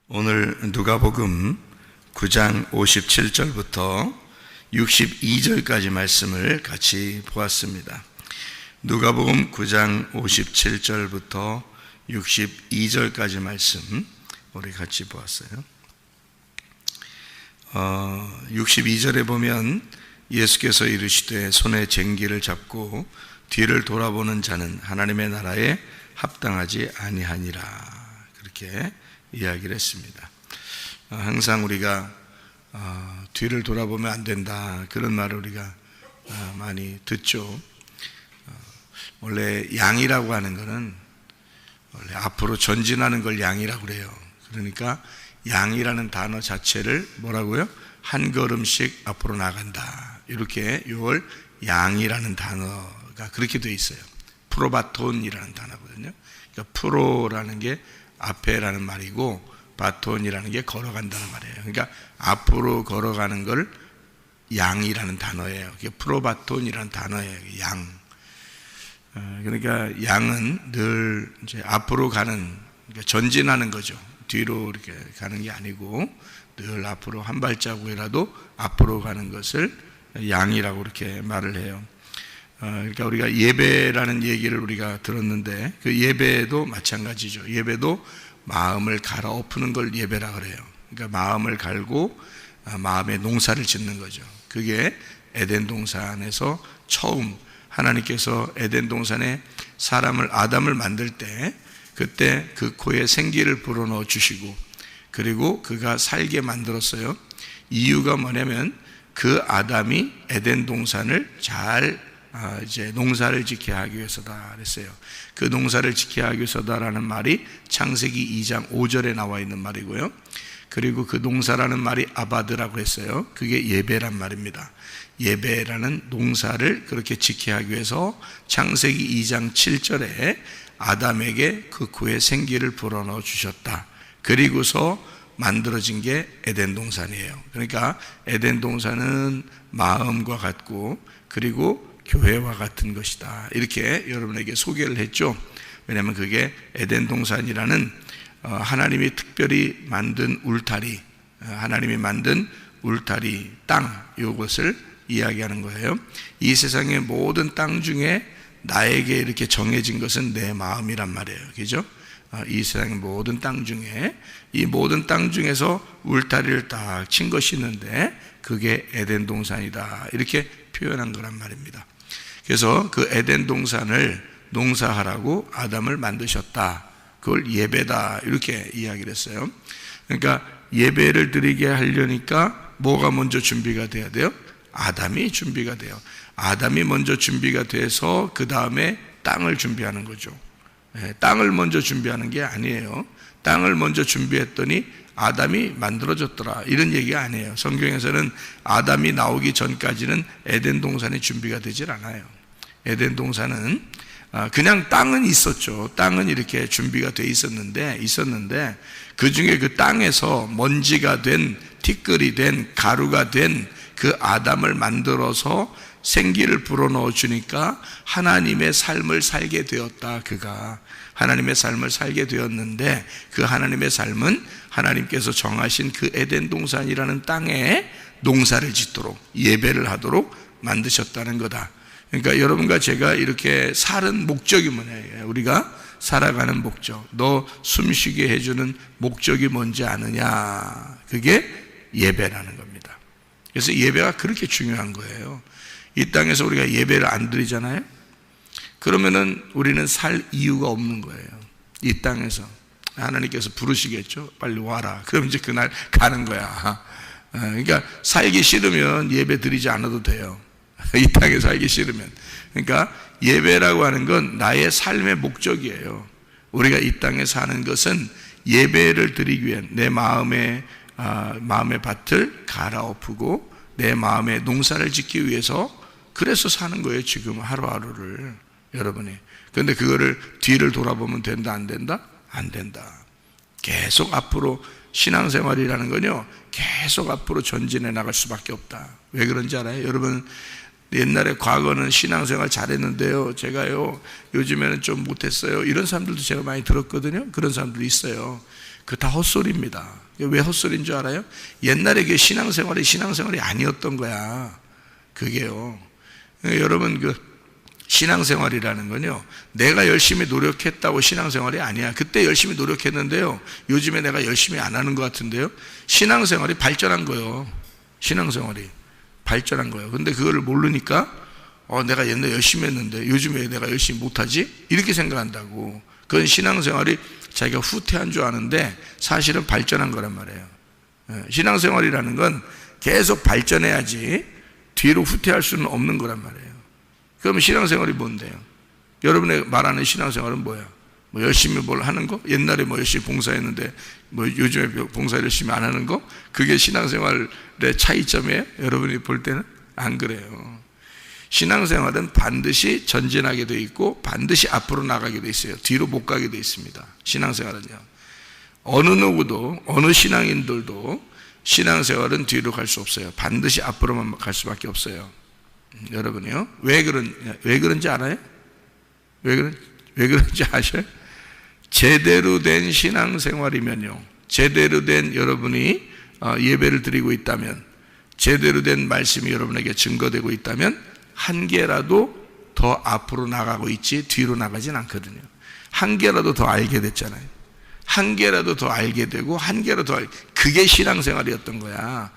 오늘 누가복음 9장 57절부터 62절까지 말씀을 같이 보았습니다. 누가복음 9장 57절부터 62절까지 말씀 우리 같이 보았어요. 62절에 보면 예수께서 이르시되 손에 쟁기를 잡고 뒤를 돌아보는 자는 하나님의 나라에 합당하지 아니하니라, 그렇게 이야기를 했습니다. 항상 우리가 뒤를 돌아보면 안 된다, 그런 말을 우리가 많이 듣죠. 원래 양이라고 하는 것은 원래 앞으로 전진하는 걸 양이라고 그래요. 그러니까 양이라는 단어 자체를 뭐라고요? 한 걸음씩 앞으로 나간다, 이렇게 이걸 양이라는 단어가 그렇게 되어 있어요. 프로바톤이라는 단어거든요. 그러니까 프로라는 게 앞에라는 말이고 바톤이라는 게 걸어간다는 말이에요. 그러니까 앞으로 걸어가는 걸 양이라는 단어예요. 그게 프로바톤이라는 단어예요. 양. 그러니까 양은 늘 이제 앞으로 가는, 그러니까 전진하는 거죠. 뒤로 이렇게 가는 게 아니고 늘 앞으로 한 발자국이라도 앞으로 가는 것을 양이라고 이렇게 말을 해요. 그러니까 우리가 예배라는 얘기를 우리가 들었는데 그 예배도 마찬가지죠. 예배도 마음을 갈아엎는 걸 예배라 그래요. 그러니까 마음을 갈고 마음의 농사를 짓는 거죠. 그게 에덴 동산에서 처음 하나님께서 에덴 동산에 사람을 아담을 만들 때 그때 그 코에 생기를 불어넣어 주시고 그리고 그가 살게 만들었어요. 이유가 뭐냐면 그 아담이 에덴 동산을 잘 이제 농사를 지켜야 하기 위해서다 그랬어요. 그 농사를 지켜야 하기 위해서다라는 말이 창세기 2장 5절에 나와 있는 말이고요. 그리고 그 농사라는 말이 아바드라고 했어요. 그게 예배란 말입니다. 예배라는 농사를 그렇게 지켜야 하기 위해서 창세기 2장 7절에 아담에게 그 코에 생기를 불어넣어 주셨다. 그리고서 만들어진 게 에덴 동산이에요. 그러니까 에덴 동산은 마음과 같고 그리고 교회와 같은 것이다. 이렇게 여러분에게 소개를 했죠. 왜냐하면 그게 에덴 동산이라는 하나님이 특별히 만든 울타리, 하나님이 만든 울타리, 땅, 이것을 이야기하는 거예요. 이 세상의 모든 땅 중에 나에게 이렇게 정해진 것은 내 마음이란 말이에요. 그죠? 이 세상의 모든 땅 중에 이 모든 땅 중에서 울타리를 딱 친 것이 있는데 그게 에덴 동산이다. 이렇게 표현한 거란 말입니다. 그래서 그 에덴 동산을 농사하라고 아담을 만드셨다. 그걸 예배다. 이렇게 이야기를 했어요. 그러니까 예배를 드리게 하려니까 뭐가 먼저 준비가 돼야 돼요? 아담이 준비가 돼요. 아담이 먼저 준비가 돼서 그 다음에 땅을 준비하는 거죠. 땅을 먼저 준비하는 게 아니에요. 땅을 먼저 준비했더니 아담이 만들어졌더라. 이런 얘기가 아니에요. 성경에서는 아담이 나오기 전까지는 에덴 동산이 준비가 되질 않아요. 에덴 동산은 그냥 땅은 있었죠. 땅은 이렇게 준비가 돼 있었는데 그 중에 그 땅에서 먼지가 된 티끌이 된 가루가 된 그 아담을 만들어서 생기를 불어넣어 주니까 하나님의 삶을 살게 되었다. 그가 하나님의 삶을 살게 되었는데 그 하나님의 삶은 하나님께서 정하신 그 에덴 동산이라는 땅에 농사를 짓도록 예배를 하도록 만드셨다는 거다. 그러니까 여러분과 제가 이렇게 사는 목적이 뭐냐? 우리가 살아가는 목적, 너 숨쉬게 해주는 목적이 뭔지 아느냐? 그게 예배라는 겁니다. 그래서 예배가 그렇게 중요한 거예요. 이 땅에서 우리가 예배를 안 드리잖아요. 그러면은 우리는 살 이유가 없는 거예요. 이 땅에서 하나님께서 부르시겠죠. 빨리 와라. 그럼 이제 그날 가는 거야. 그러니까 살기 싫으면 예배 드리지 않아도 돼요. 이 땅에 살기 싫으면. 그러니까 예배라고 하는 건 나의 삶의 목적이에요. 우리가 이 땅에 사는 것은 예배를 드리기 위한 내 마음의 밭을 갈아엎고 내 마음의 농사를 짓기 위해서 그래서 사는 거예요. 지금 하루하루를 여러분이. 그런데 그거를 뒤를 돌아보면 된다 안 된다? 안 된다. 계속 앞으로 신앙생활이라는 건요 계속 앞으로 전진해 나갈 수밖에 없다. 왜 그런지 알아요? 여러분 옛날에 과거는 신앙생활 잘했는데요 제가요 요즘에는 좀 못했어요 이런 사람들도 제가 많이 들었거든요. 그런 사람들도 있어요. 그거 다 헛소리입니다. 왜 헛소리인 줄 알아요? 옛날에 그 신앙생활이 아니었던 거야. 그게요. 여러분 그 신앙생활이라는 건요 내가 열심히 노력했다고 신앙생활이 아니야. 그때 열심히 노력했는데요 요즘에 내가 열심히 안 하는 것 같은데요 신앙생활이 발전한 거예요. 신앙생활이 발전한 거예요. 근데 그거를 모르니까 내가 옛날에 열심히 했는데 요즘에 내가 열심히 못하지? 이렇게 생각한다고. 그건 신앙생활이 자기가 후퇴한 줄 아는데 사실은 발전한 거란 말이에요. 신앙생활이라는 건 계속 발전해야지 뒤로 후퇴할 수는 없는 거란 말이에요. 그러면 신앙생활이 뭔데요? 여러분의 말하는 신앙생활은 뭐야? 뭐 열심히 뭘 하는 거? 옛날에 뭐 열심히 봉사했는데 뭐 요즘에 봉사 열심히 안 하는 거? 그게 신앙생활의 차이점이에요? 여러분이 볼 때는 안 그래요. 신앙생활은 반드시 전진하게 돼 있고 반드시 앞으로 나가게 돼 있어요. 뒤로 못 가게 돼 있습니다. 신앙생활은요. 어느 누구도 어느 신앙인들도 신앙생활은 뒤로 갈 수 없어요. 반드시 앞으로만 갈 수밖에 없어요. 여러분이요. 왜 그런지 알아요? 왜 그런지 아셔요? 제대로 된 신앙생활이면요. 제대로 된 여러분이 예배를 드리고 있다면 제대로 된 말씀이 여러분에게 증거되고 있다면 한 개라도 더 앞으로 나가고 있지 뒤로 나가진 않거든요. 한 개라도 더 알게 됐잖아요. 한 개라도 더 알게 되고 한 개라도 더 그게 신앙생활이었던 거야.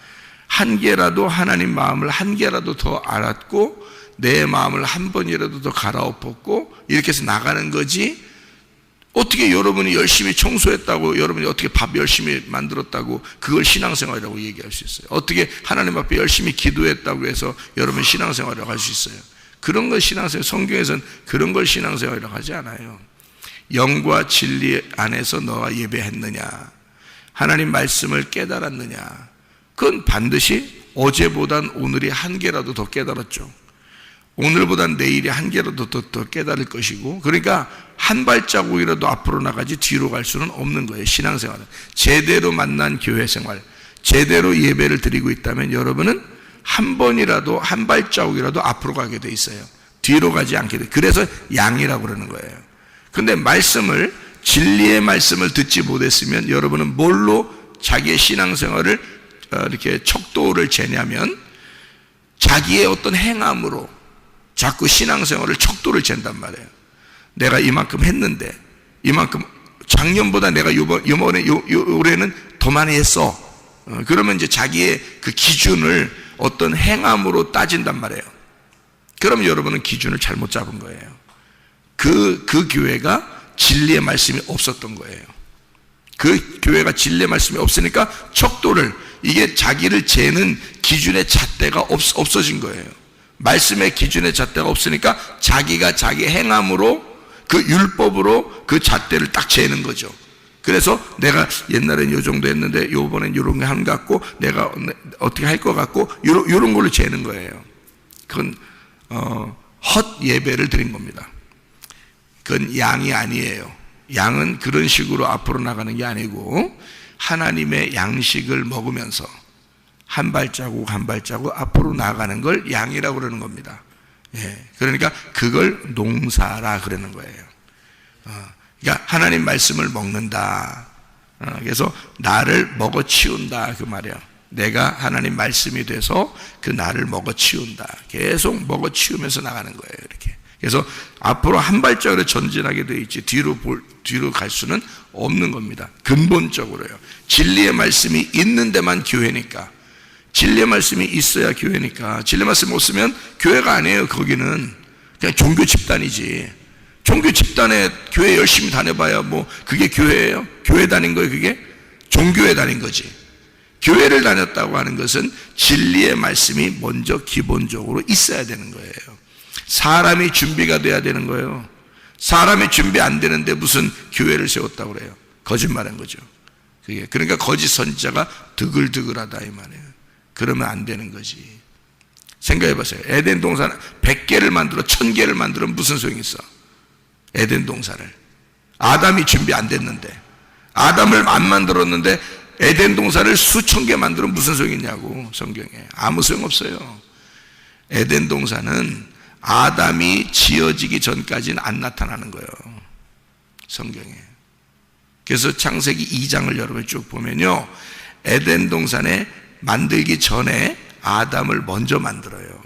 한 개라도 하나님 마음을 한 개라도 더 알았고 내 마음을 한 번이라도 더 갈아엎었고 이렇게 해서 나가는 거지. 어떻게 여러분이 열심히 청소했다고, 여러분이 어떻게 밥 열심히 만들었다고 그걸 신앙생활이라고 얘기할 수 있어요? 어떻게 하나님 앞에 열심히 기도했다고 해서 여러분 신앙생활이라고 할 수 있어요? 그런 걸 신앙생활, 성경에서는 그런 걸 신앙생활이라고 하지 않아요. 영과 진리 안에서 너가 예배했느냐, 하나님 말씀을 깨달았느냐, 그건 반드시 어제보단 오늘이 한 개라도 더 깨달았죠. 오늘보단 내일이 한 개라도 더 깨달을 것이고, 그러니까 한 발자국이라도 앞으로 나가지 뒤로 갈 수는 없는 거예요. 신앙생활은 제대로 만난 교회생활, 제대로 예배를 드리고 있다면 여러분은 한 번이라도 한 발자국이라도 앞으로 가게 돼 있어요. 뒤로 가지 않게 돼. 그래서 양이라고 그러는 거예요. 근데 말씀을, 진리의 말씀을 듣지 못했으면 여러분은 뭘로 자기의 신앙생활을 이렇게 척도를 재냐면 자기의 어떤 행함으로 자꾸 신앙생활을 척도를 잰단 말이에요. 내가 이만큼 했는데, 이만큼 작년보다 내가 올해는 더 많이 했어. 그러면 이제 자기의 그 기준을 어떤 행함으로 따진단 말이에요. 그러면 여러분은 기준을 잘못 잡은 거예요. 그 교회가 진리의 말씀이 없었던 거예요. 그 교회가 진리의 말씀이 없으니까 척도를, 이게 자기를 재는 기준의 잣대가 없어진 거예요. 말씀의 기준의 잣대가 없으니까 자기가 자기 행함으로, 그 율법으로 그 잣대를 딱 재는 거죠. 그래서 내가 옛날엔 요 정도 했는데 요번엔 요런 게 한 것 같고 내가 어떻게 할 것 같고 요런 걸로 재는 거예요. 그건 헛 예배를 드린 겁니다. 그건 양이 아니에요. 양은 그런 식으로 앞으로 나가는 게 아니고 하나님의 양식을 먹으면서 한 발자국 한 발자국 앞으로 나가는 걸 양이라고 그러는 겁니다. 예, 그러니까 그걸 농사라 그러는 거예요. 그러니까 하나님 말씀을 먹는다. 그래서 나를 먹어 치운다 그 말이에요. 내가 하나님 말씀이 돼서 그 나를 먹어 치운다. 계속 먹어 치우면서 나가는 거예요. 이렇게. 그래서 앞으로 한 발자국으로 전진하게 돼 있지 뒤로 갈 수는 없는 겁니다. 근본적으로요. 진리의 말씀이 있는 데만 교회니까. 진리의 말씀이 있어야 교회니까. 진리의 말씀이 없으면 교회가 아니에요. 거기는 그냥 종교 집단이지. 종교 집단에 교회 열심히 다녀봐야 뭐 그게 교회예요? 교회 다닌 거예요 그게? 종교에 다닌 거지. 교회를 다녔다고 하는 것은 진리의 말씀이 먼저 기본적으로 있어야 되는 거예요. 사람이 준비가 돼야 되는 거예요. 사람이 준비 안 되는데 무슨 교회를 세웠다고 그래요? 거짓말한 거죠. 그게. 그러니까 거짓 선지자가 드글드글하다 이 말이에요. 그러면 안 되는 거지. 생각해 보세요. 에덴 동산 100개를 만들어 1000개를 만들면 무슨 소용이 있어? 에덴 동산을 아담이 준비 안 됐는데, 아담을 안 만들었는데 에덴 동산을 수천 개 만들면 무슨 소용이 있냐고. 성경에 아무 소용 없어요. 에덴 동산은 아담이 지어지기 전까지는 안 나타나는 거예요, 성경에. 그래서 창세기 2장을 여러분 쭉 보면요, 에덴 동산에 만들기 전에 아담을 먼저 만들어요.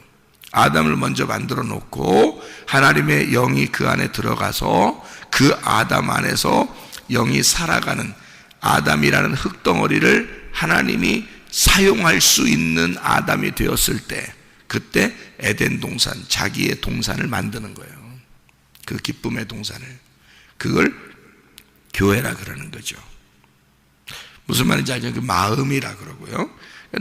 아담을 먼저 만들어 놓고 하나님의 영이 그 안에 들어가서 그 아담 안에서 영이 살아가는, 아담이라는 흙덩어리를 하나님이 사용할 수 있는 아담이 되었을 때, 그때 에덴 동산, 자기의 동산을 만드는 거예요. 그 기쁨의 동산을. 그걸 교회라 그러는 거죠. 무슨 말인지 알죠? 그 마음이라 그러고요.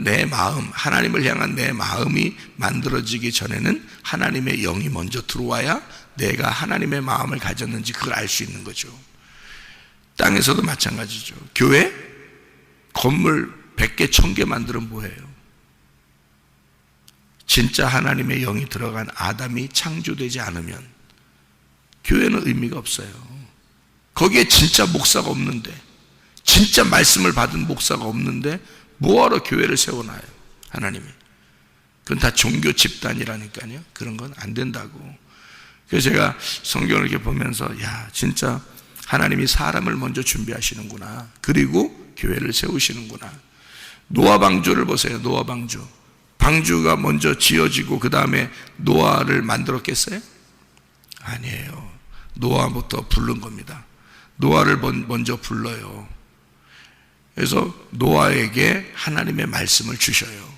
내 마음, 하나님을 향한 내 마음이 만들어지기 전에는 하나님의 영이 먼저 들어와야 내가 하나님의 마음을 가졌는지 그걸 알 수 있는 거죠. 땅에서도 마찬가지죠. 교회 건물 100개, 1000개 만들면 뭐예요? 진짜 하나님의 영이 들어간 아담이 창조되지 않으면 교회는 의미가 없어요. 거기에 진짜 목사가 없는데, 진짜 말씀을 받은 목사가 없는데 뭐하러 교회를 세워놔요, 하나님이. 그건 다 종교 집단이라니까요. 그런 건 안 된다고. 그래서 제가 성경을 이렇게 보면서, 야, 진짜 하나님이 사람을 먼저 준비하시는구나. 그리고 교회를 세우시는구나. 노아 방주를 보세요. 노아 방주. 방주가 먼저 지어지고 그 다음에 노아를 만들었겠어요? 아니에요. 노아부터 부른 겁니다. 노아를 먼저 불러요. 그래서 노아에게 하나님의 말씀을 주셔요.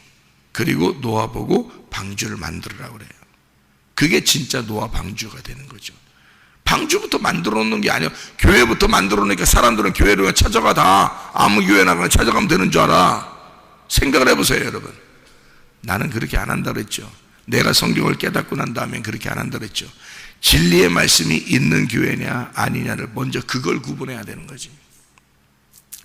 그리고 노아 보고 방주를 만들으라고 그래요. 그게 진짜 노아 방주가 되는 거죠. 방주부터 만들어 놓는 게 아니야. 교회부터 만들어 놓으니까 사람들은 교회를 찾아가. 다 아무 교회나 그냥 찾아가면 되는 줄 알아. 생각을 해보세요, 여러분. 나는 그렇게 안 한다 그랬죠. 내가 성경을 깨닫고 난 다음엔 그렇게 안 한다 그랬죠. 진리의 말씀이 있는 교회냐 아니냐를 먼저 그걸 구분해야 되는 거지.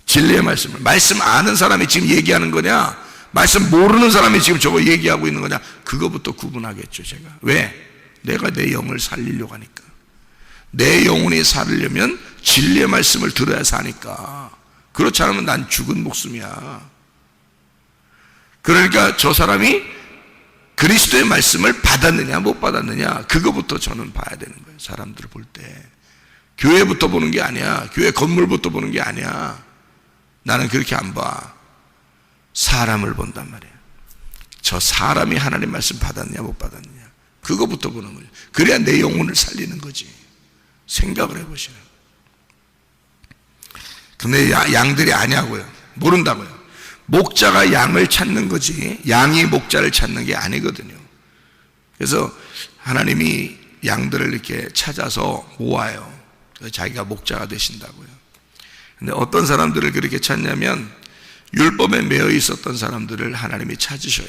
진리의 말씀 아는 사람이 지금 얘기하는 거냐, 말씀 모르는 사람이 지금 저거 얘기하고 있는 거냐, 그거부터 구분하겠죠. 제가 왜? 내가 내 영을 살리려고 하니까. 내 영혼이 살으려면 진리의 말씀을 들어야 사니까. 그렇지 않으면 난 죽은 목숨이야. 그러니까 저 사람이 그리스도의 말씀을 받았느냐 못 받았느냐, 그거부터 저는 봐야 되는 거예요. 사람들을 볼 때 교회부터 보는 게 아니야. 교회 건물부터 보는 게 아니야. 나는 그렇게 안 봐. 사람을 본단 말이에요. 저 사람이 하나님 말씀 받았느냐 못 받았느냐, 그거부터 보는 거죠. 그래야 내 영혼을 살리는 거지. 생각을 해보시는. 근데 양들이 아니하고요. 모른다고요. 목자가 양을 찾는 거지 양이 목자를 찾는 게 아니거든요. 그래서 하나님이 양들을 이렇게 찾아서 모아요. 자기가 목자가 되신다고요. 근데 어떤 사람들을 그렇게 찾냐면 율법에 매여 있었던 사람들을 하나님이 찾으셔요.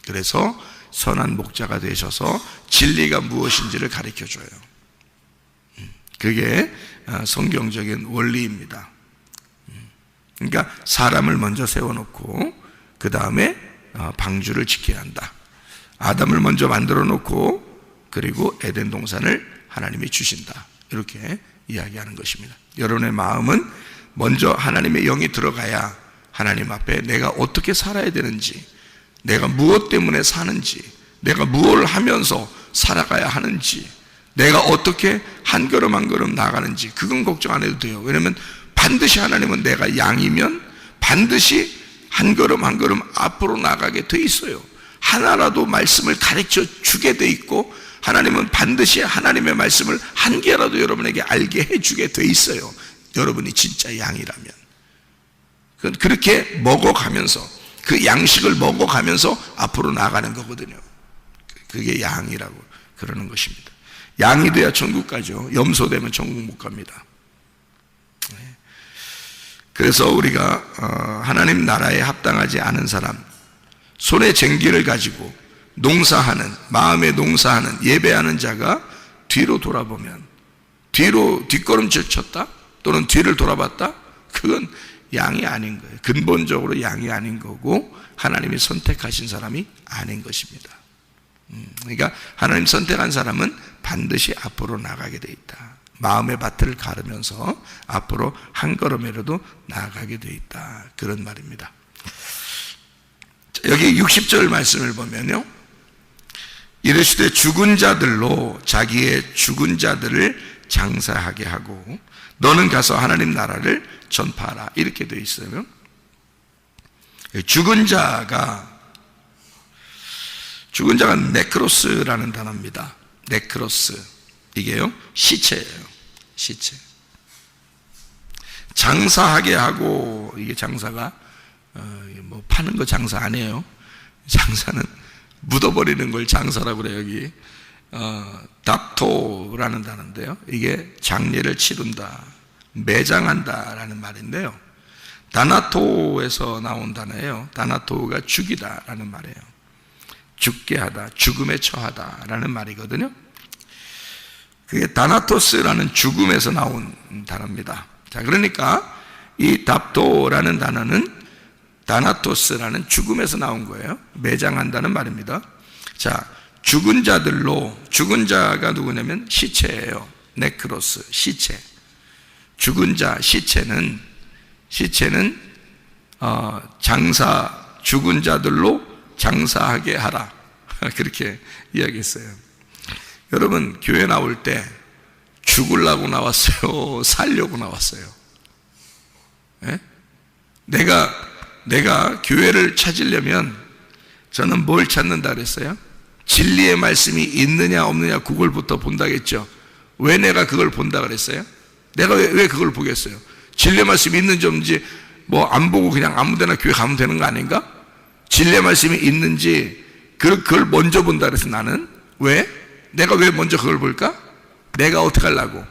그래서 선한 목자가 되셔서 진리가 무엇인지를 가르쳐줘요. 그게 성경적인 원리입니다. 그러니까 사람을 먼저 세워놓고 그 다음에 방주를 지켜야 한다. 아담을 먼저 만들어 놓고 그리고 에덴 동산을 하나님이 주신다. 이렇게 이야기하는 것입니다. 여러분의 마음은 먼저 하나님의 영이 들어가야 하나님 앞에 내가 어떻게 살아야 되는지, 내가 무엇 때문에 사는지, 내가 무엇을 하면서 살아가야 하는지, 내가 어떻게 한 걸음 한 걸음 나가는지, 그건 걱정 안 해도 돼요. 왜냐하면 반드시 하나님은 내가 양이면 반드시 한 걸음 한 걸음 앞으로 나가게 돼 있어요. 하나라도 말씀을 가르쳐 주게 돼 있고, 하나님은 반드시 하나님의 말씀을 한 개라도 여러분에게 알게 해주게 돼 있어요. 여러분이 진짜 양이라면. 그렇게 먹어가면서, 그 양식을 먹어가면서 앞으로 나가는 거거든요. 그게 양이라고 그러는 것입니다. 양이 돼야 천국 가죠. 염소 되면 천국 못 갑니다. 그래서 우리가 하나님 나라에 합당하지 않은 사람, 손에 쟁기를 가지고 농사하는, 마음에 농사하는, 예배하는 자가 뒤로 돌아보면, 뒤로 뒷걸음질 쳤다 또는 뒤를 돌아봤다, 그건 양이 아닌 거예요. 근본적으로 양이 아닌 거고 하나님이 선택하신 사람이 아닌 것입니다. 그러니까 하나님 선택한 사람은 반드시 앞으로 나가게 돼 있다. 마음의 밭을 가르면서 앞으로 한 걸음이라도 나아가게 돼 있다. 그런 말입니다. 여기 60절 말씀을 보면요, 이르시되 죽은 자들로 자기의 죽은 자들을 장사하게 하고 너는 가서 하나님 나라를 전파하라. 이렇게 되어 있어요. 죽은 자가 네크로스라는 단어입니다. 네크로스, 이게요 시체예요. 시체. 장사하게 하고, 이게 장사가 뭐 파는 거 장사 아니에요. 장사는 묻어버리는 걸 장사라고 그래요. 여기 닥토라는 단어인데요, 이게 장례를 치른다, 매장한다 라는 말인데요, 다나토에서 나온 단어예요. 다나토가 죽이다 라는 말이에요. 죽게 하다, 죽음에 처하다 라는 말이거든요. 그게 다나토스라는 죽음에서 나온 단어입니다. 자, 그러니까 이 답도라는 단어는 다나토스라는 죽음에서 나온 거예요. 매장한다는 말입니다. 자, 죽은 자들로, 죽은 자가 누구냐면 시체예요. 네크로스, 시체. 죽은 자, 시체는 죽은 자들로 장사하게 하라. 그렇게 이야기했어요. 여러분, 교회 나올 때 죽으려고 나왔어요? 살려고 나왔어요? 예? 내가 교회를 찾으려면 저는 뭘 찾는다 그랬어요? 진리의 말씀이 있느냐 없느냐 그걸부터 본다겠죠. 왜 내가 그걸 본다 그랬어요? 내가 왜 그걸 보겠어요? 진리의 말씀이 있는지 없는지 뭐 안 보고 그냥 아무데나 교회 가면 되는 거 아닌가? 진리의 말씀이 있는지 그걸 먼저 본다 그래서 나는 왜? 내가 왜 먼저 그걸 볼까? 내가 어떻게 하려고?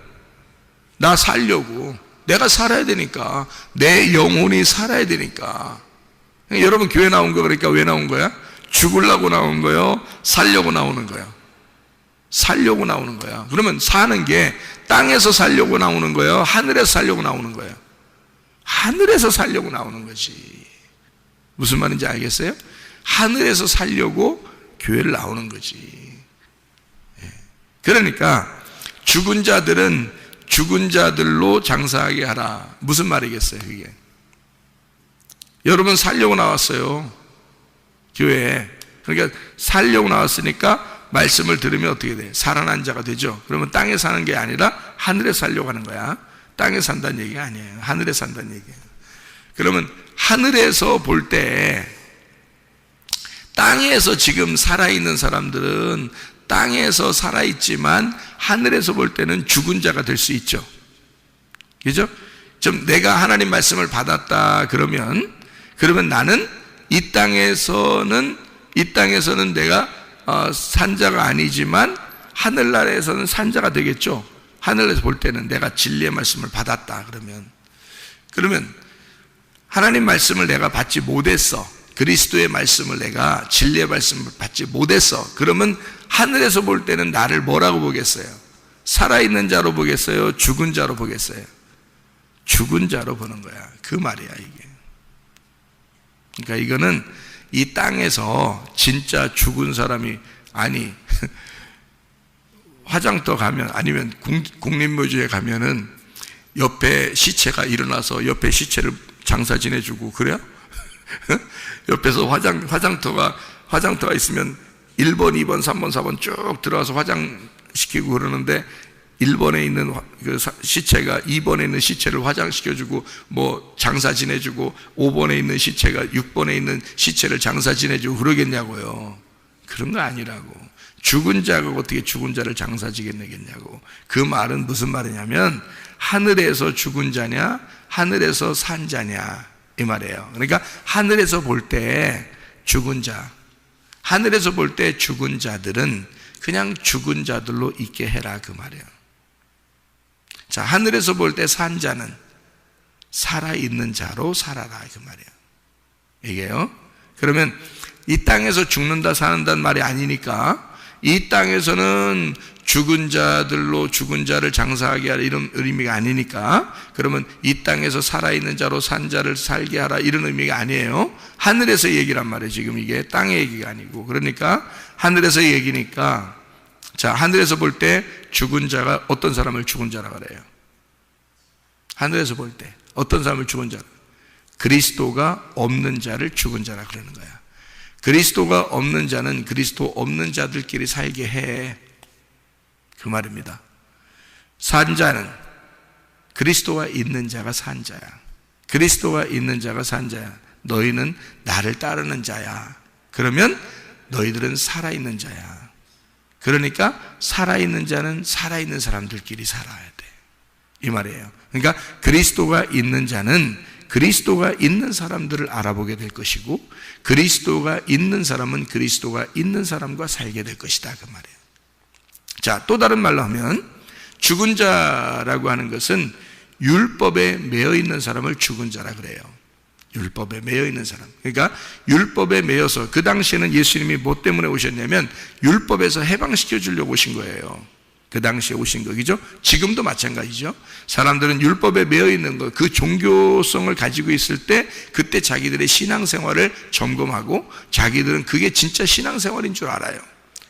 나 살려고. 내가 살아야 되니까. 내 영혼이 살아야 되니까. 여러분 교회 나온 거 그러니까 왜 나온 거야? 죽으려고 나온 거요? 살려고 나오는 거야? 살려고 나오는 거야. 그러면 사는 게 땅에서 살려고 나오는 거예요? 하늘에서 살려고 나오는 거예요? 하늘에서 살려고 나오는 거지. 무슨 말인지 알겠어요? 하늘에서 살려고 교회를 나오는 거지. 그러니까 죽은 자들은 죽은 자들로 장사하게 하라. 무슨 말이겠어요 그게? 여러분 살려고 나왔어요 교회에. 그러니까 살려고 나왔으니까 말씀을 들으면 어떻게 돼? 살아난 자가 되죠. 그러면 땅에 사는 게 아니라 하늘에 살려고 하는 거야. 땅에 산다는 얘기가 아니에요. 하늘에 산다는 얘기예요. 그러면 하늘에서 볼 때 땅에서 지금 살아있는 사람들은 땅에서 살아있지만 하늘에서 볼 때는 죽은 자가 될 수 있죠. 그죠? 좀 내가 하나님 말씀을 받았다 그러면 나는 이 땅에서는 내가 산자가 아니지만 하늘나라에서는 산자가 되겠죠. 하늘에서 볼 때는 내가 진리의 말씀을 받았다 그러면 하나님 말씀을 내가 받지 못했어. 그리스도의 말씀을 내가 진리의 말씀을 받지 못했어. 그러면 하늘에서 볼 때는 나를 뭐라고 보겠어요? 살아있는 자로 보겠어요? 죽은 자로 보겠어요? 죽은 자로 보는 거야. 그 말이야 이게. 그러니까 이거는 이 땅에서 진짜 죽은 사람이 아니 화장터 가면 아니면 국립묘지에 가면은 옆에 시체가 일어나서 옆에 시체를 장사 지내주고 그래요? 옆에서 화장터가 있으면 1번, 2번, 3번, 4번 쭉 들어가서 화장시키고 그러는데 1번에 있는 그 시체가 2번에 있는 시체를 화장시켜주고 뭐 장사 지내주고 5번에 있는 시체가 6번에 있는 시체를 장사 지내주고 그러겠냐고요. 그런 거 아니라고. 죽은 자가 어떻게 죽은 자를 장사 지내겠냐고. 그 말은 무슨 말이냐면 하늘에서 죽은 자냐 하늘에서 산 자냐 이 말이에요. 그러니까 하늘에서 볼 때 죽은 자, 하늘에서 볼 때 죽은 자들은 그냥 죽은 자들로 있게 해라 그 말이에요. 자, 하늘에서 볼 때 산 자는 살아있는 자로 살아라 그 말이에요. 이게요. 그러면 이 땅에서 죽는다 사는다는 말이 아니니까 이 땅에서는 죽은 자들로 죽은 자를 장사하게 하라 이런 의미가 아니니까 그러면 이 땅에서 살아있는 자로 산 자를 살게 하라 이런 의미가 아니에요. 하늘에서 얘기란 말이에요. 지금 이게 땅의 얘기가 아니고. 그러니까 하늘에서 얘기니까 자, 하늘에서 볼 때 죽은 자가 어떤 사람을 죽은 자라 그래요? 하늘에서 볼 때 어떤 사람을 죽은 자라? 그리스도가 없는 자를 죽은 자라 그러는 거야. 그리스도가 없는 자는 그리스도 없는 자들끼리 살게 해. 그 말입니다. 산 자는 그리스도가 있는 자가 산 자야. 그리스도가 있는 자가 산 자야. 너희는 나를 따르는 자야. 그러면 너희들은 살아있는 자야. 그러니까 살아있는 자는 살아있는 사람들끼리 살아야 돼. 이 말이에요. 그러니까 그리스도가 있는 자는 그리스도가 있는 사람들을 알아보게 될 것이고 그리스도가 있는 사람은 그리스도가 있는 사람과 살게 될 것이다 그 말이에요. 자, 또 다른 말로 하면 죽은 자라고 하는 것은 율법에 매여 있는 사람을 죽은 자라 그래요. 율법에 매여 있는 사람. 그러니까 율법에 매여서 그 당시에는 예수님이 뭐 때문에 오셨냐면 율법에서 해방시켜 주려고 오신 거예요. 그 당시에 오신 거죠. 지금도 마찬가지죠. 사람들은 율법에 매여 있는 것, 그 종교성을 가지고 있을 때 그때 자기들의 신앙생활을 점검하고 자기들은 그게 진짜 신앙생활인 줄 알아요.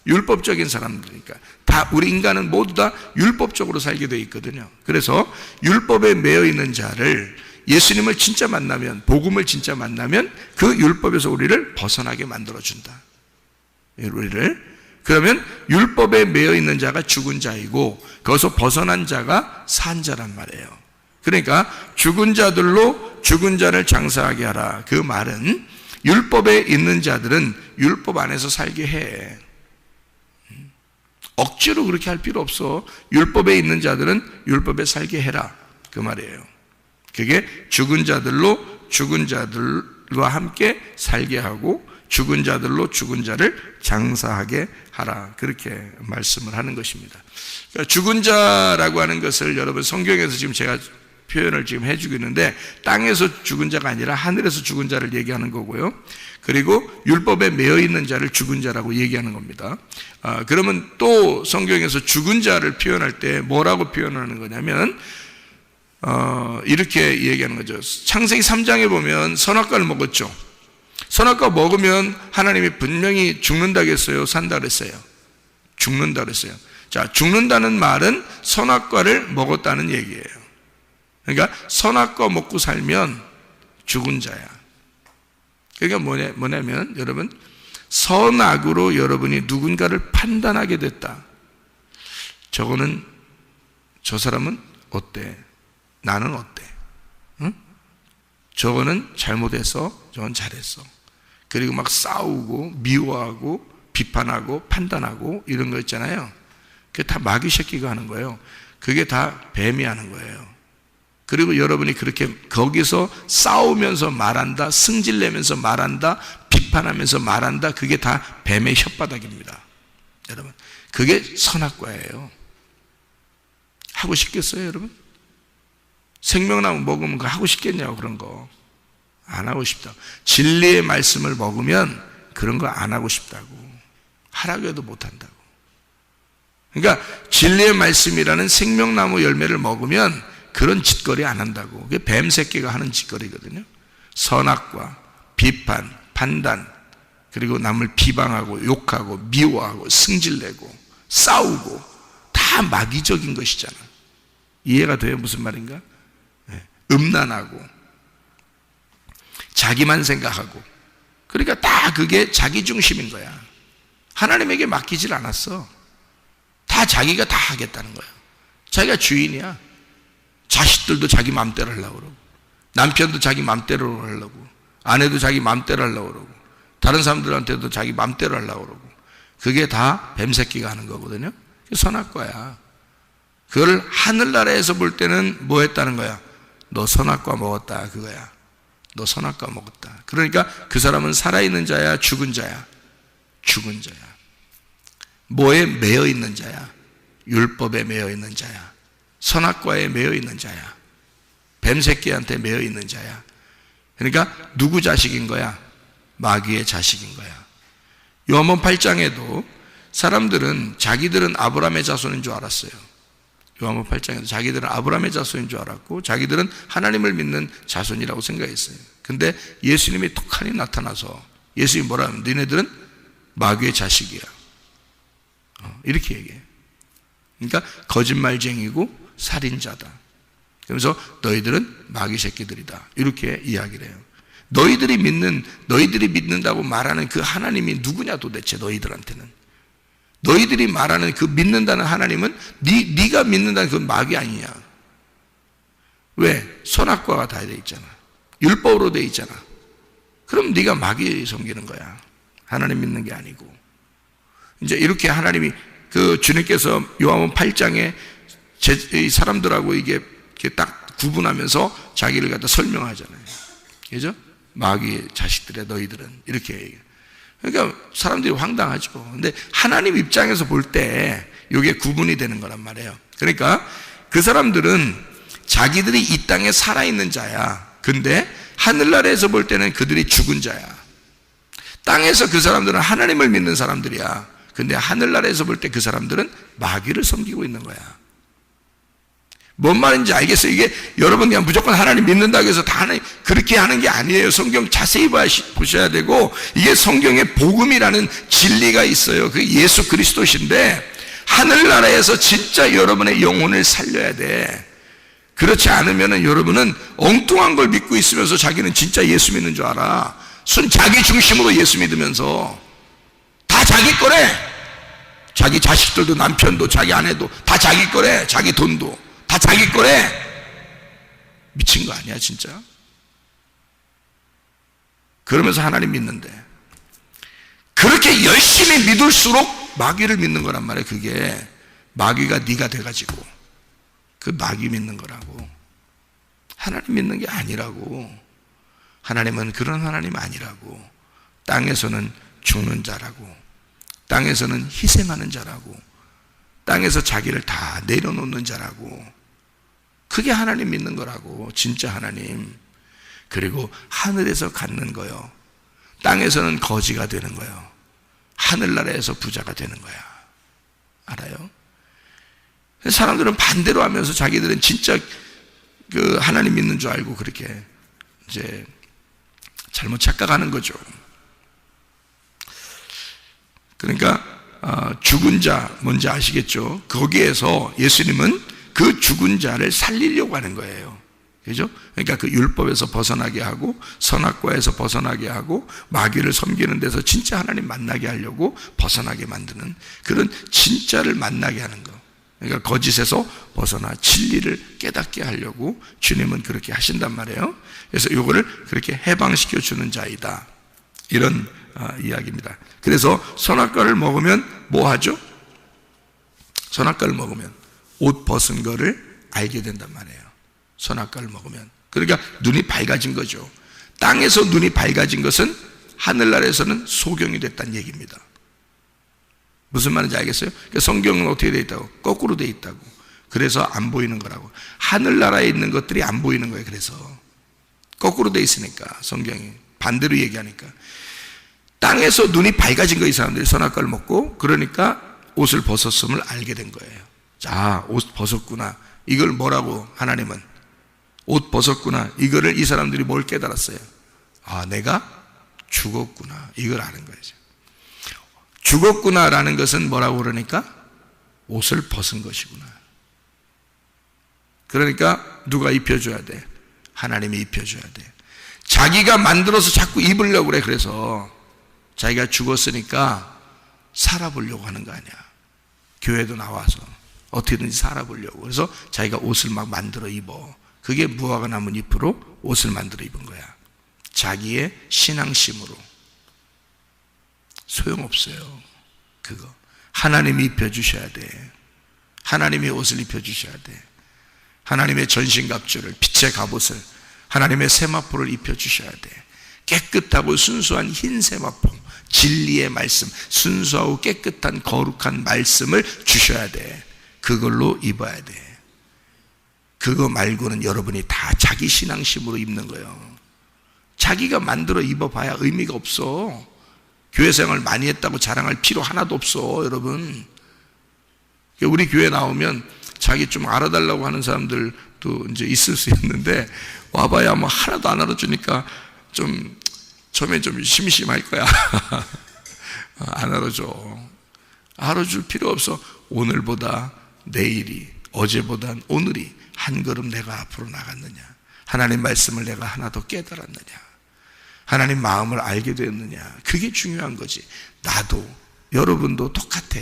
율법적인 사람들이니까. 다 우리 인간은 모두 다 율법적으로 살게 돼 있거든요. 그래서 율법에 매여 있는 자를 예수님을 진짜 만나면, 복음을 진짜 만나면 그 율법에서 우리를 벗어나게 만들어준다. 우리를. 그러면 율법에 매여 있는 자가 죽은 자이고 거기서 벗어난 자가 산 자란 말이에요. 그러니까 죽은 자들로 죽은 자를 장사하게 하라. 그 말은 율법에 있는 자들은 율법 안에서 살게 해. 억지로 그렇게 할 필요 없어. 율법에 있는 자들은 율법에 살게 해라, 그 말이에요. 그게 죽은 자들과 함께 살게 하고 죽은 자들로 죽은 자를 장사하게 하라, 그렇게 말씀을 하는 것입니다. 그러니까 죽은 자라고 하는 것을 여러분 성경에서 지금 제가 표현을 지금 해주고 있는데, 땅에서 죽은 자가 아니라 하늘에서 죽은 자를 얘기하는 거고요. 그리고 율법에 매여 있는 자를 죽은 자라고 얘기하는 겁니다. 그러면 또 성경에서 죽은 자를 표현할 때 뭐라고 표현하는 거냐면, 이렇게 얘기하는 거죠. 창세기 3장에 보면 선악과를 먹었죠. 선악과 먹으면 하나님이 분명히 죽는다고 했어요, 산다고 했어요? 죽는다고 했어요. 자, 죽는다는 말은 선악과를 먹었다는 얘기예요. 그러니까 선악과 먹고 살면 죽은 자야. 그러니까 뭐냐면 여러분, 선악으로 여러분이 누군가를 판단하게 됐다. 저거는, 저 사람은 어때? 나는 어때? 응? 저거는 잘못했어, 저건 잘했어. 그리고 막 싸우고 미워하고 비판하고 판단하고 이런 거 있잖아요. 그게 다 마귀 새끼가 하는 거예요. 그게 다 뱀이 하는 거예요. 그리고 여러분이 그렇게 거기서 싸우면서 말한다, 승질내면서 말한다, 비판하면서 말한다, 그게 다 뱀의 혓바닥입니다. 여러분, 그게 선악과예요. 하고 싶겠어요, 여러분? 생명나무 먹으면 그거 하고 싶겠냐고, 그런 거. 안 하고 싶다. 진리의 말씀을 먹으면 그런 거 안 하고 싶다고. 하라고 해도 못 한다고. 그러니까 진리의 말씀이라는 생명나무 열매를 먹으면 그런 짓거리 안 한다고. 그게 뱀 새끼가 하는 짓거리거든요. 선악과 비판, 판단, 그리고 남을 비방하고 욕하고 미워하고 승질내고 싸우고, 다 마귀적인 것이잖아. 이해가 돼요? 무슨 말인가? 음란하고 자기만 생각하고, 그러니까 다 그게 자기 중심인 거야. 하나님에게 맡기질 않았어. 다 자기가 다 하겠다는 거야. 자기가 주인이야. 자식들도 자기 맘대로 하려고 그러고, 남편도 자기 맘대로 하려고, 아내도 자기 맘대로 하려고 그러고, 다른 사람들한테도 자기 맘대로 하려고 그러고, 그게 다 뱀새끼가 하는 거거든요. 그게 선악과야. 그걸 하늘나라에서 볼 때는 뭐 했다는 거야? 너 선악과 먹었다, 그거야. 너 선악과 먹었다. 그러니까 그 사람은 살아있는 자야, 죽은 자야? 죽은 자야. 뭐에 매여 있는 자야? 율법에 매여 있는 자야. 선악과에 매여 있는 자야. 뱀새끼한테 매여 있는 자야. 그러니까 누구 자식인 거야? 마귀의 자식인 거야. 요한복음 8장에도 사람들은 자기들은 아브라함의 자손인 줄 알았어요. 요한복음 8장에도 자기들은 아브라함의 자손인 줄 알았고, 자기들은 하나님을 믿는 자손이라고 생각했어요. 근데 예수님이 톡하니 나타나서 예수님이 뭐라 하면, 너네들은 마귀의 자식이야, 이렇게 얘기해요. 그러니까 거짓말쟁이고 살인자다. 그래서 너희들은 마귀 새끼들이다, 이렇게 이야기를 해요. 너희들이 믿는다고 말하는 그 하나님이 누구냐 도대체? 너희들한테는, 너희들이 말하는 그 믿는다는 하나님은 네가 믿는다는 그 마귀 아니냐? 왜? 선악과가 다 돼 있잖아. 율법으로 돼 있잖아. 그럼 네가 마귀 섬기는 거야. 하나님 믿는 게 아니고. 이제 이렇게 하나님이, 그 주님께서 요한복음 8장에 이 사람들하고 이게 딱 구분하면서 자기를 갖다 설명하잖아요. 그죠? 마귀의 자식들의 너희들은, 이렇게 얘기해요. 그러니까 사람들이 황당하죠. 근데 하나님 입장에서 볼 때 이게 구분이 되는 거란 말이에요. 그러니까 그 사람들은 자기들이 이 땅에 살아있는 자야. 근데 하늘나라에서 볼 때는 그들이 죽은 자야. 땅에서 그 사람들은 하나님을 믿는 사람들이야. 근데 하늘나라에서 볼 때 그 사람들은 마귀를 섬기고 있는 거야. 뭔 말인지 알겠어요? 이게 여러분 그냥 무조건 하나님 믿는다고 해서 다 하나님 그렇게 하는 게 아니에요. 성경 자세히 보셔야 되고, 이게 성경에 복음이라는 진리가 있어요. 그게 예수 그리스도신데, 하늘나라에서 진짜 여러분의 영혼을 살려야 돼. 그렇지 않으면 여러분은 엉뚱한 걸 믿고 있으면서 자기는 진짜 예수 믿는 줄 알아. 자기 중심으로 예수 믿으면서 다 자기 거래. 자기 자식들도, 남편도, 자기 아내도 다 자기 거래. 자기 돈도 다 자기 거래. 미친 거 아니야 진짜? 그러면서 하나님 믿는데, 그렇게 열심히 믿을수록 마귀를 믿는 거란 말이에요. 그게 마귀가 네가 돼가지고 그 마귀 믿는 거라고. 하나님 믿는 게 아니라고. 하나님은 그런 하나님 아니라고. 땅에서는 죽는 자라고, 땅에서는 희생하는 자라고, 땅에서 자기를 다 내려놓는 자라고. 그게 하나님 믿는 거라고. 진짜 하나님. 그리고 하늘에서 갖는 거요, 땅에서는 거지가 되는 거예요. 하늘나라에서 부자가 되는 거야. 알아요? 사람들은 반대로 하면서 자기들은 진짜 그 하나님 믿는 줄 알고 그렇게 이제 잘못 착각하는 거죠. 그러니까 죽은 자 뭔지 아시겠죠? 거기에서 예수님은 그 죽은 자를 살리려고 하는 거예요. 그죠? 그러니까 그 율법에서 벗어나게 하고 선악과에서 벗어나게 하고 마귀를 섬기는 데서 진짜 하나님 만나게 하려고 벗어나게 만드는 그런 진짜를 만나게 하는 거. 그러니까 거짓에서 벗어나 진리를 깨닫게 하려고 주님은 그렇게 하신단 말이에요. 그래서 이거를 그렇게 해방시켜 주는 자이다, 이런 이야기입니다. 그래서 선악과를 먹으면 뭐 하죠? 선악과를 먹으면 옷 벗은 거를 알게 된단 말이에요. 선악과를 먹으면. 그러니까 눈이 밝아진 거죠. 땅에서 눈이 밝아진 것은 하늘나라에서는 소경이 됐다는 얘기입니다. 무슨 말인지 알겠어요? 그러니까 성경은 어떻게 되어 있다고? 거꾸로 되어 있다고. 그래서 안 보이는 거라고. 하늘나라에 있는 것들이 안 보이는 거예요. 그래서 거꾸로 되어 있으니까, 성경이 반대로 얘기하니까. 땅에서 눈이 밝아진 거예요. 이 사람들이 선악과를 먹고. 그러니까 옷을 벗었음을 알게 된 거예요. 자, 옷 벗었구나. 이걸 뭐라고? 하나님은 옷 벗었구나. 이거를 이 사람들이 뭘 깨달았어요? 아, 내가 죽었구나. 이걸 아는 거죠. 죽었구나라는 것은 뭐라고 그러니까? 옷을 벗은 것이구나. 그러니까 누가 입혀줘야 돼? 하나님이 입혀줘야 돼. 자기가 만들어서 자꾸 입으려고 그래. 그래서 자기가 죽었으니까 살아보려고 하는 거 아니야. 교회도 나와서 어떻게든지 살아보려고. 그래서 자기가 옷을 막 만들어 입어. 그게 무화과 나무 잎으로 옷을 만들어 입은 거야. 자기의 신앙심으로. 소용없어요. 그거 하나님이 입혀주셔야 돼. 하나님이 옷을 입혀주셔야 돼. 하나님의 전신갑주를, 빛의 갑옷을, 하나님의 세마포를 입혀주셔야 돼. 깨끗하고 순수한 흰 세마포, 진리의 말씀, 순수하고 깨끗한 거룩한 말씀을 주셔야 돼. 그걸로 입어야 돼. 그거 말고는 여러분이 다 자기 신앙심으로 입는 거예요. 자기가 만들어 입어봐야 의미가 없어. 교회 생활 많이 했다고 자랑할 필요 하나도 없어, 여러분. 우리 교회 나오면 자기 좀 알아달라고 하는 사람들도 이제 있을 수 있는데, 와봐야 뭐 하나도 안 알아주니까 좀 처음에 좀 심심할 거야. 안 알아줘. 알아줄 필요 없어. 오늘보다 내일이, 어제보단 오늘이 한 걸음 내가 앞으로 나갔느냐, 하나님 말씀을 내가 하나 더 깨달았느냐, 하나님 마음을 알게 되었느냐, 그게 중요한 거지. 나도 여러분도 똑같아.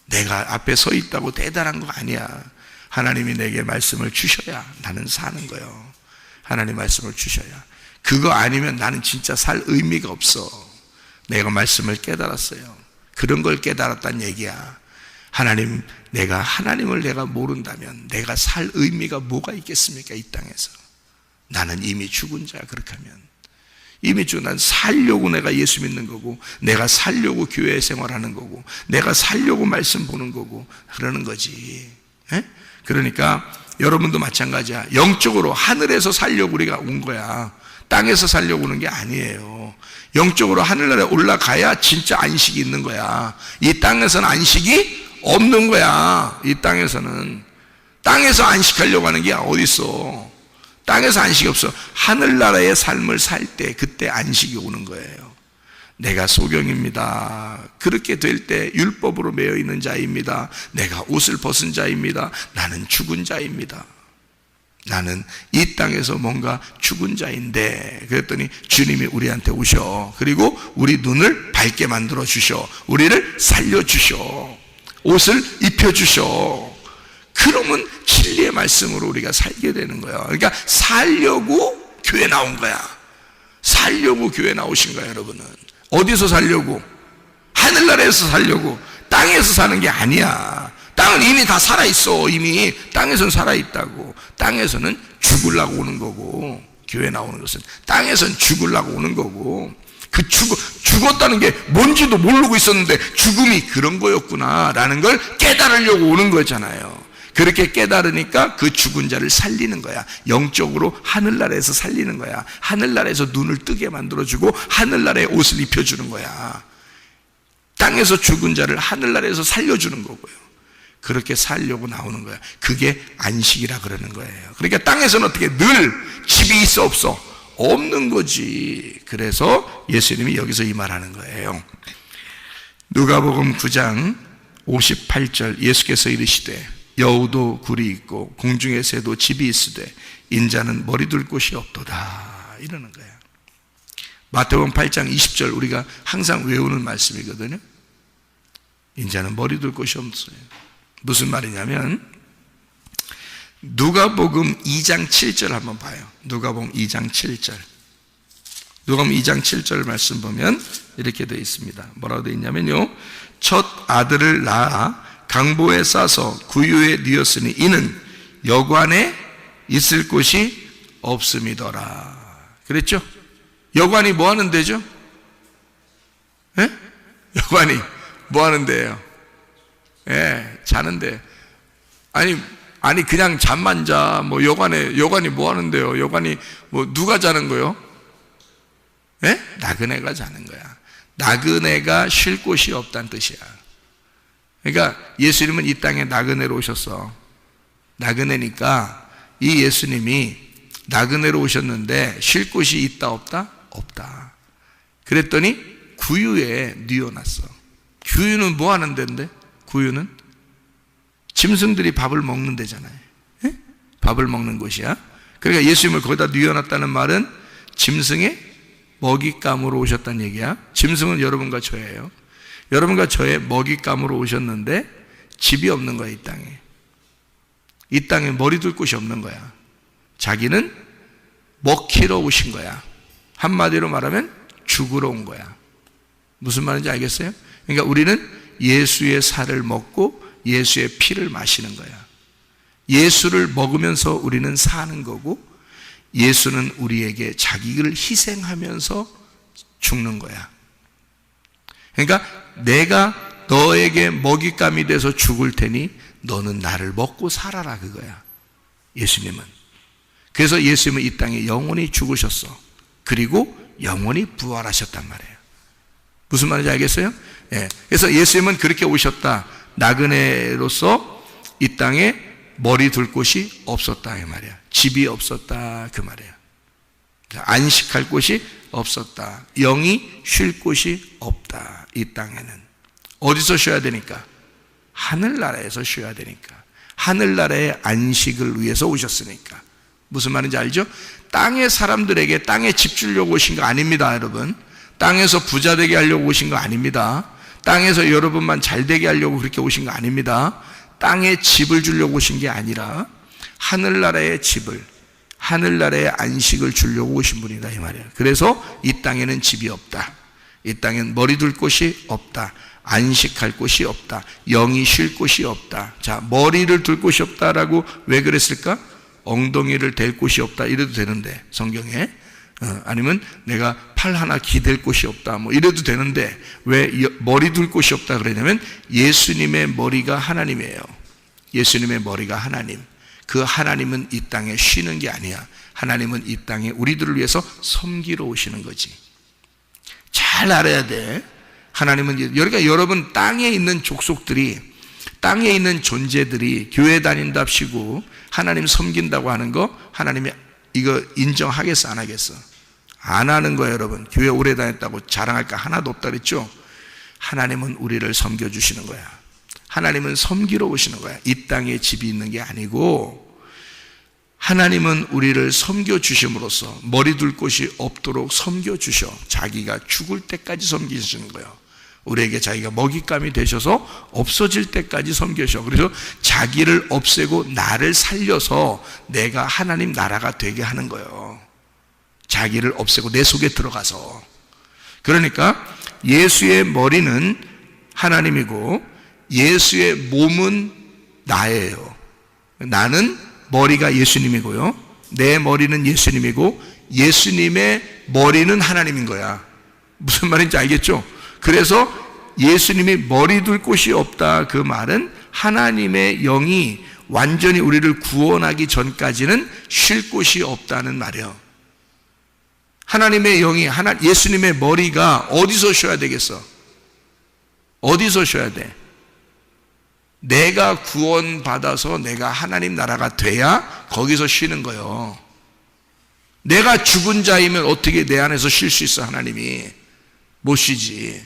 내가 앞에 서 있다고 대단한 거 아니야. 하나님이 내게 말씀을 주셔야 나는 사는 거예요. 하나님 말씀을 주셔야. 그거 아니면 나는 진짜 살 의미가 없어. 내가 말씀을 깨달았어요. 그런 걸 깨달았다는 얘기야. 내가 하나님을 내가 모른다면 내가 살 의미가 뭐가 있겠습니까? 이 땅에서. 나는 이미 죽은 자야. 그렇게 하면 이미 난 살려고 내가 예수 믿는 거고, 내가 살려고 교회 생활하는 거고, 내가 살려고 말씀 보는 거고, 그러는 거지. 에? 그러니까 여러분도 마찬가지야. 영적으로 하늘에서 살려고 우리가 온 거야. 땅에서 살려고 오는 게 아니에요. 영적으로 하늘나라에 올라가야 진짜 안식이 있는 거야. 이 땅에서는 안식이 없는 거야. 이 땅에서는. 땅에서 안식하려고 하는 게 어디 있어. 땅에서 안식이 없어. 하늘나라의 삶을 살 때 그때 안식이 오는 거예요. 내가 소경입니다. 그렇게 될 때 율법으로 매여 있는 자입니다. 내가 옷을 벗은 자입니다. 나는 죽은 자입니다. 나는 이 땅에서 뭔가 죽은 자인데, 그랬더니 주님이 우리한테 오셔. 그리고 우리 눈을 밝게 만들어 주셔. 우리를 살려 주셔. 옷을 입혀 주셔. 그러면 진리의 말씀으로 우리가 살게 되는 거야. 그러니까 살려고 교회 나온 거야. 살려고 교회 나오신 거야. 여러분은 어디서 살려고? 하늘나라에서 살려고. 땅에서 사는 게 아니야. 땅은 이미 다 살아있어. 이미 땅에서는 살아있다고. 땅에서는 죽으려고 오는 거고, 교회 나오는 것은 땅에서는 죽으려고 오는 거고, 그 죽었다는 게 뭔지도 모르고 있었는데 죽음이 그런 거였구나 라는 걸 깨달으려고 오는 거잖아요. 그렇게 깨달으니까 그 죽은 자를 살리는 거야. 영적으로 하늘나라에서 살리는 거야. 하늘나라에서 눈을 뜨게 만들어주고 하늘나라의 옷을 입혀주는 거야. 땅에서 죽은 자를 하늘나라에서 살려주는 거고요. 그렇게 살려고 나오는 거야. 그게 안식이라 그러는 거예요. 그러니까 땅에서는 어떻게 늘 집이 있어 없어? 없는 거지. 그래서 예수님이 여기서 이 말하는 거예요. 누가복음 9장 58절 예수께서 이르시되 여우도 굴이 있고 공중의 새도 집이 있으되 인자는 머리 둘 곳이 없도다 이러는 거예요. 마태복음 8장 20절 우리가 항상 외우는 말씀이거든요. 인자는 머리 둘 곳이 없어요. 무슨 말이냐면 누가복음 2장 7절 한번 봐요. 누가복음 2장 7절. 누가복음 2장 7절 말씀 보면 이렇게 되어 있습니다. 뭐라고 되어 있냐면요, 첫 아들을 낳아 강보에 싸서 구유에 뉘었으니 이는 여관에 있을 곳이 없음이더라. 그랬죠? 여관이 뭐 하는 데죠? 예? 여관이 뭐 하는 데예요? 예, 자는데. 아니 그냥 잠만 자. 뭐 여관이 뭐 하는데요? 여관이 뭐 누가 자는 거요? 예? 나그네가 자는 거야. 나그네가 쉴 곳이 없다는 뜻이야. 그러니까 예수님은 이 땅에 나그네로 오셨어. 나그네니까 이 예수님이 나그네로 오셨는데 쉴 곳이 있다 없다? 없다. 그랬더니 구유에 뉘어놨어. 구유는 뭐 하는 데인데? 구유는 짐승들이 밥을 먹는 데잖아요. 예? 밥을 먹는 곳이야. 그러니까 예수님을 거기다 뉘어놨다는 말은 짐승의 먹잇감으로 오셨다는 얘기야. 짐승은 여러분과 저예요. 여러분과 저의 먹잇감으로 오셨는데 집이 없는 거야. 이 땅에. 이 땅에 머리 둘 곳이 없는 거야. 자기는 먹히러 오신 거야. 한마디로 말하면 죽으러 온 거야. 무슨 말인지 알겠어요? 그러니까 우리는 예수의 살을 먹고 예수의 피를 마시는 거야. 예수를 먹으면서 우리는 사는 거고 예수는 우리에게 자기를 희생하면서 죽는 거야. 그러니까 내가 너에게 먹잇감이 돼서 죽을 테니 너는 나를 먹고 살아라 그거야. 예수님은. 그래서 예수님은 이 땅에 영원히 죽으셨어. 그리고 영원히 부활하셨단 말이에요. 무슨 말인지 알겠어요? 예. 그래서 예수님은 그렇게 오셨다. 나그네로서 이 땅에 머리 둘 곳이 없었다 이 말이야. 집이 없었다 그 말이야. 안식할 곳이 없었다. 영이 쉴 곳이 없다. 이 땅에는 어디서 쉬어야 되니까? 하늘나라에서 쉬어야 되니까. 하늘나라의 안식을 위해서 오셨으니까. 무슨 말인지 알죠? 땅의 사람들에게 땅에 집 주려고 오신 거 아닙니다 여러분. 땅에서 부자 되게 하려고 오신 거 아닙니다. 땅에서 여러분만 잘 되게 하려고 그렇게 오신 거 아닙니다. 땅에 집을 주려고 오신 게 아니라 하늘나라의 집을, 하늘나라의 안식을 주려고 오신 분이다 이 말이에요. 그래서 이 땅에는 집이 없다. 이 땅엔 머리 둘 곳이 없다. 안식할 곳이 없다. 영이 쉴 곳이 없다. 자, 머리를 둘 곳이 없다라고 왜 그랬을까? 엉덩이를 댈 곳이 없다 이래도 되는데 성경에 아니면 내가 팔 하나 기댈 곳이 없다 뭐 이래도 되는데 왜 머리 둘 곳이 없다 그러냐면 예수님의 머리가 하나님이에요. 예수님의 머리가 하나님. 그 하나님은 이 땅에 쉬는 게 아니야. 하나님은 이 땅에 우리들을 위해서 섬기러 오시는 거지. 잘 알아야 돼. 하나님은 그러니까 여러분 땅에 있는 족속들이, 땅에 있는 존재들이 교회 다닌답시고 하나님 섬긴다고 하는 거 하나님이 이거 인정하겠어 안 하겠어? 안 하는 거예요 여러분. 교회 오래 다녔다고 자랑할 거 하나도 없다 그랬죠? 하나님은 우리를 섬겨주시는 거야. 하나님은 섬기러 오시는 거야. 이 땅에 집이 있는 게 아니고 하나님은 우리를 섬겨주심으로써 머리 둘 곳이 없도록 섬겨주셔. 자기가 죽을 때까지 섬기시는 거예요. 우리에게 자기가 먹잇감이 되셔서 없어질 때까지 섬겨셔. 그래서 자기를 없애고 나를 살려서 내가 하나님 나라가 되게 하는 거예요. 자기를 없애고 내 속에 들어가서. 그러니까 예수의 머리는 하나님이고 예수의 몸은 나예요. 나는 머리가 예수님이고요, 내 머리는 예수님이고 예수님의 머리는 하나님인 거야. 무슨 말인지 알겠죠? 그래서 예수님이 머리 둘 곳이 없다, 그 말은 하나님의 영이 완전히 우리를 구원하기 전까지는 쉴 곳이 없다는 말이에요. 하나님의 영이, 예수님의 머리가 어디서 쉬어야 되겠어? 어디서 쉬어야 돼? 내가 구원받아서 내가 하나님 나라가 돼야 거기서 쉬는 거예요. 내가 죽은 자이면 어떻게 내 안에서 쉴 수 있어? 하나님이 못 쉬지.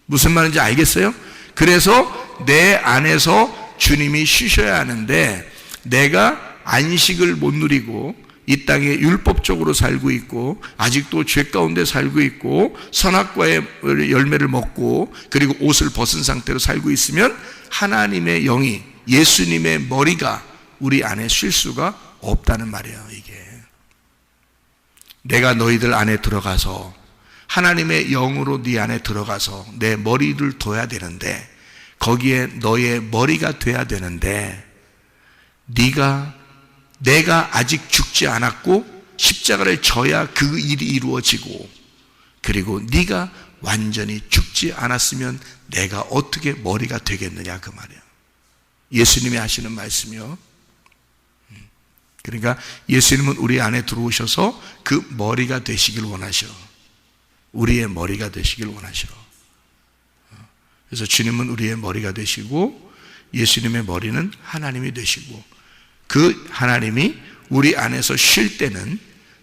무슨 말인지 알겠어요? 그래서 내 안에서 주님이 쉬셔야 하는데, 내가 안식을 못 누리고 이 땅에 율법적으로 살고 있고 아직도 죄 가운데 살고 있고 선악과의 열매를 먹고 그리고 옷을 벗은 상태로 살고 있으면 하나님의 영이, 예수님의 머리가 우리 안에 쉴 수가 없다는 말이에요. 이게 내가 너희들 안에 들어가서 하나님의 영으로 네 안에 들어가서 내 머리를 둬야 되는데, 거기에 너의 머리가 돼야 되는데, 내가 아직 죽지 않았고 십자가를 져야 그 일이 이루어지고, 그리고 네가 완전히 죽지 않았으면 내가 어떻게 머리가 되겠느냐, 그 말이야. 예수님이 하시는 말씀이요. 그러니까 예수님은 우리 안에 들어오셔서 그 머리가 되시길 원하셔. 우리의 머리가 되시길 원하셔. 그래서 주님은 우리의 머리가 되시고 예수님의 머리는 하나님이 되시고, 그 하나님이 우리 안에서 쉴 때는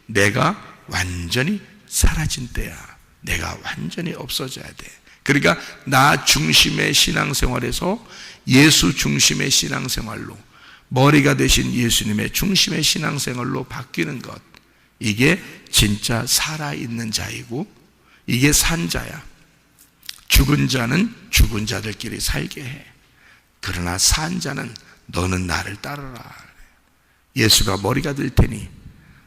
내가 완전히 사라진 때야. 내가 완전히 없어져야 돼. 그러니까 나 중심의 신앙생활에서 예수 중심의 신앙생활로, 머리가 되신 예수님의 중심의 신앙생활로 바뀌는 것, 이게 진짜 살아있는 자이고 이게 산 자야. 죽은 자는 죽은 자들끼리 살게 해. 그러나 산 자는 너는 나를 따르라. 예수가 머리가 될 테니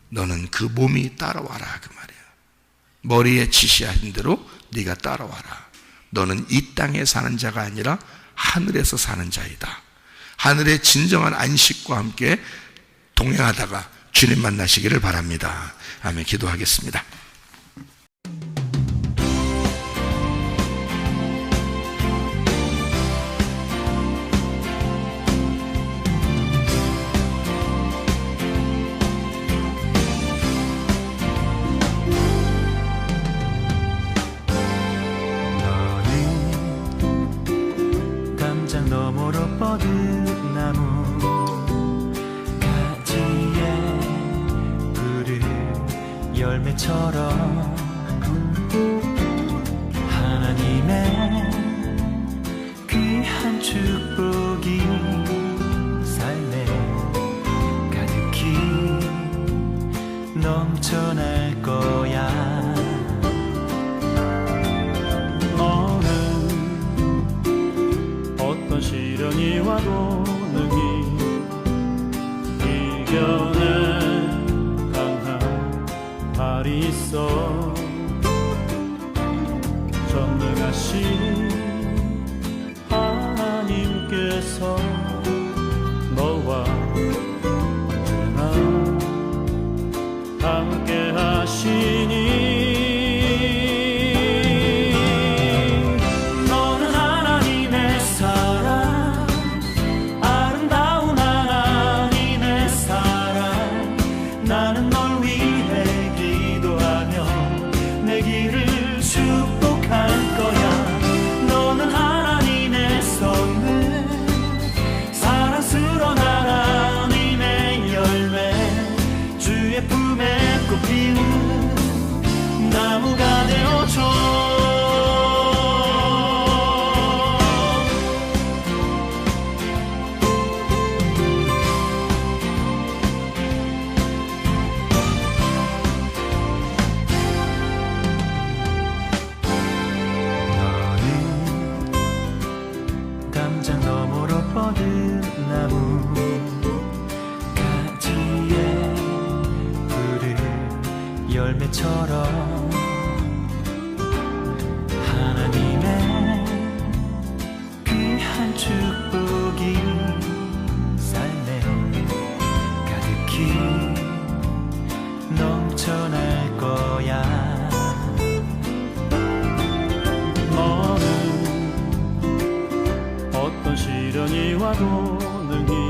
너는 그 몸이 따라와라, 그 말이야. 머리에 지시하신 대로 네가 따라와라. 너는 이 땅에 사는 자가 아니라 하늘에서 사는 자이다. 하늘의 진정한 안식과 함께 동행하다가 주님 만나시기를 바랍니다. 아멘. 기도하겠습니다. 너머로 뻗은 나무 가지에 푸른 열매처럼 하나님의 귀한 축복이 삶에 가득히 넘쳐날 거야. 시련이 와도 능히 이겨낸 강한 발이 있어. 전능하신 하나님께서 너와 언제나 함께 하시니 나무가 되어줘. 너는 담장 너머로 뻗은 나무 가지에 푸른 열매처럼 하나님의 능히